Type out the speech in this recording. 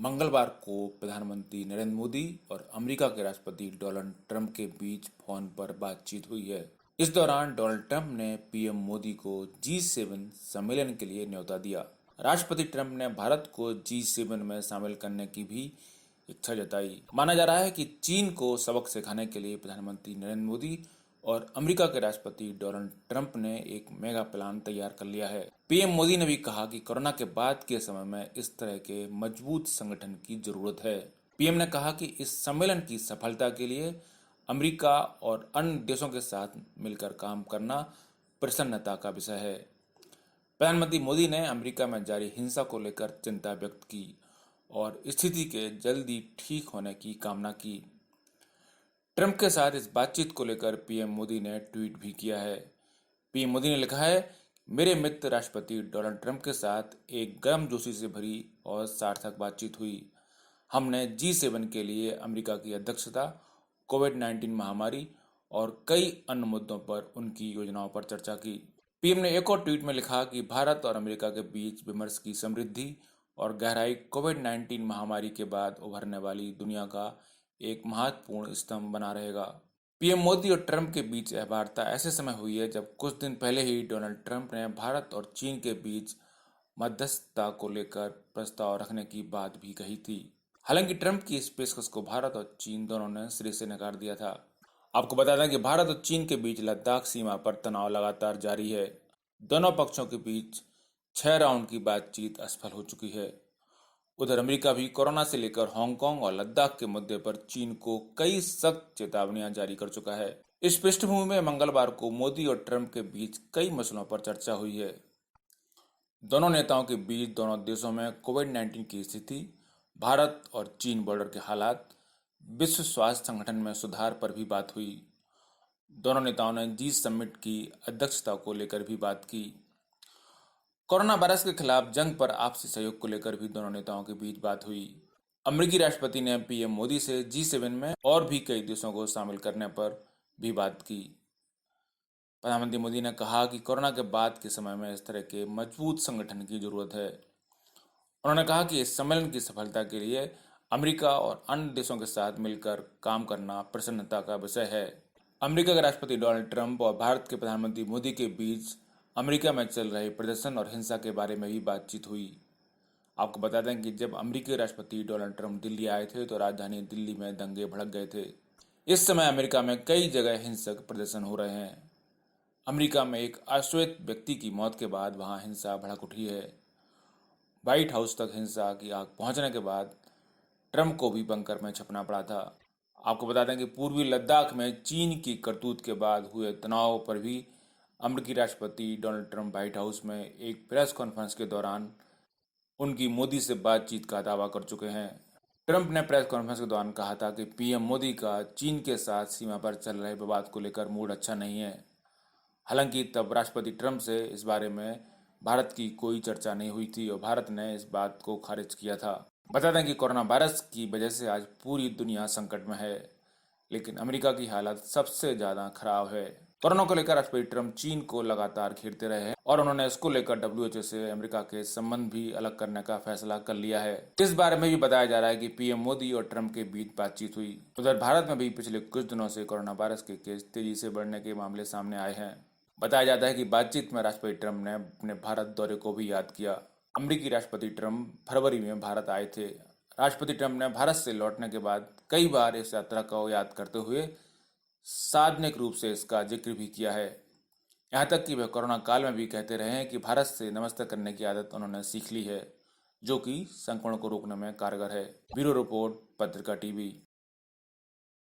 मंगलवार को प्रधानमंत्री नरेंद्र मोदी और अमेरिका के राष्ट्रपति डोनाल्ड ट्रंप के बीच फोन पर बातचीत हुई है। इस दौरान डोनाल्ड ट्रंप ने पीएम मोदी को G7 सम्मेलन के लिए न्योता दिया। राष्ट्रपति ट्रंप ने भारत को G7 में शामिल करने की भी इच्छा जताई। माना जा रहा है कि चीन को सबक सिखाने के लिए प्रधानमंत्री नरेंद्र मोदी और अमेरिका के राष्ट्रपति डोनाल्ड ट्रंप ने एक मेगा प्लान तैयार कर लिया है। पीएम मोदी ने भी कहा कि कोरोना के बाद के समय में इस तरह के मजबूत संगठन की जरूरत है। पीएम ने कहा कि इस सम्मेलन की सफलता के लिए अमेरिका और अन्य देशों के साथ मिलकर काम करना प्रसन्नता का विषय है। प्रधानमंत्री मोदी ने अमेरिका में जारी हिंसा को लेकर चिंता व्यक्त की और स्थिति के जल्दी ठीक होने की कामना की। ट्रंप के साथ इस बातचीत को लेकर पीएम मोदी ने ट्वीट भी किया है। पीएम मोदी ने लिखा है, मेरे मित्र राष्ट्रपति डोनाल्ड ट्रंप के साथ एक गर्मजोशी से भरी और सार्थक बातचीत हुई। हमने G7 के लिए अमेरिका की अध्यक्षता, कोविड-19 महामारी और कई अन्य मुद्दों पर उनकी योजनाओं पर चर्चा की। पीएम ने एक और ट्वीट में लिखा कि भारत और अमेरिका के बीच विमर्श की समृद्धि और गहराई कोविड-19 महामारी के बाद उभरने वाली दुनिया का एक महत्वपूर्ण स्तंभ बना रहेगा। पीएम मोदी और ट्रंप के बीच यह वार्ता ऐसे समय हुई है जब कुछ दिन पहले ही डोनाल्ड ट्रंप ने भारत और चीन के बीच मध्यस्थता को लेकर प्रस्ताव रखने की बात भी कही थी। हालांकि ट्रंप की इस पेशकश को भारत और चीन दोनों ने सिरे से नकार दिया था। आपको बता दें कि भारत और चीन के बीच लद्दाख सीमा पर तनाव लगातार जारी है। दोनों पक्षों के बीच 6 राउंड की बातचीत असफल हो चुकी है। उधर अमेरिका भी कोरोना से लेकर हांगकांग और लद्दाख के मुद्दे पर चीन को कई सख्त चेतावनियां जारी कर चुका है। इस पृष्ठभूमि में मंगलवार को मोदी और ट्रंप के बीच कई मसलों पर चर्चा हुई है। दोनों नेताओं के बीच दोनों देशों में कोविड-19 की स्थिति, भारत और चीन बॉर्डर के हालात, विश्व स्वास्थ्य संगठन में सुधार पर भी बात हुई। दोनों नेताओं ने जी समिट की अध्यक्षता को लेकर भी बात की। कोरोना वायरस के खिलाफ जंग पर आपसी सहयोग को लेकर भी दोनों नेताओं के बीच बात हुई। अमेरिकी राष्ट्रपति ने पीएम मोदी से G7 में और भी कई देशों को शामिल करने पर भी बात की। प्रधानमंत्री मोदी ने कहा कि कोरोना के बाद के समय में इस तरह के मजबूत संगठन की जरूरत है। उन्होंने कहा कि इस सम्मेलन की सफलता के लिए अमेरिका और अन्य देशों के साथ मिलकर काम करना प्रसन्नता का विषय है। अमेरिका के राष्ट्रपति डोनाल्ड ट्रंप और भारत के प्रधानमंत्री मोदी के बीच अमेरिका में चल रहे प्रदर्शन और हिंसा के बारे में भी बातचीत हुई। आपको बता दें कि जब अमेरिकी राष्ट्रपति डोनाल्ड ट्रंप दिल्ली आए थे तो राजधानी दिल्ली में दंगे भड़क गए थे। इस समय अमेरिका में कई जगह हिंसक प्रदर्शन हो रहे हैं। अमेरिका में एक अश्वेत व्यक्ति की मौत के बाद वहां हिंसा भड़क उठी है। व्हाइट हाउस तक हिंसा की आग पहुंचने के बाद ट्रंप को भी बंकर में छपना पड़ा था। आपको बता दें कि पूर्वी लद्दाख में चीन की करतूत के बाद हुए तनाव पर भी अमेरिकी राष्ट्रपति डोनाल्ड ट्रंप व्हाइट हाउस में एक प्रेस कॉन्फ्रेंस के दौरान उनकी मोदी से बातचीत का दावा कर चुके हैं। ट्रंप ने प्रेस कॉन्फ्रेंस के दौरान कहा था कि पीएम मोदी का चीन के साथ सीमा पर चल रहे विवाद को लेकर मूड अच्छा नहीं है। हालांकि तब राष्ट्रपति ट्रंप से इस बारे में भारत की कोई चर्चा नहीं हुई थी और भारत ने इस बात को खारिज किया था। बता दें कि कोरोना वायरस की वजह से आज पूरी दुनिया संकट में है, लेकिन अमेरिका की हालत सबसे ज्यादा खराब है। कोरोना को लेकर राष्ट्रपति ट्रंप चीन को लगातार घेरते रहे हैं और उन्होंने इसको लेकर WHO से अमेरिका के संबंध भी अलग करने का फैसला कर लिया है। इस बारे में भी बताया जा रहा है कि पीएम मोदी और ट्रंप के बीच बातचीत हुई। उधर भारत में भी पिछले कुछ दिनों से कोरोना वायरस के केस तेजी से बढ़ने के मामले सामने आए हैं। बताया जाता है कि बातचीत में राष्ट्रपति ट्रंप ने अपने भारत दौरे को भी याद किया। अमेरिकी राष्ट्रपति ट्रंप फरवरी में भारत आए थे। राष्ट्रपति ट्रंप ने भारत से लौटने के बाद कई बार इस यात्रा को याद करते हुए सार्वजनिक रूप से इसका जिक्र भी किया है। यहाँ तक कि वह कोरोना काल में भी कहते रहे हैं कि भारत से नमस्ते करने की आदत उन्होंने सीख ली है, जो कि संक्रमण को रोकने में कारगर है। ब्यूरो रिपोर्ट, पत्रिका टीवी।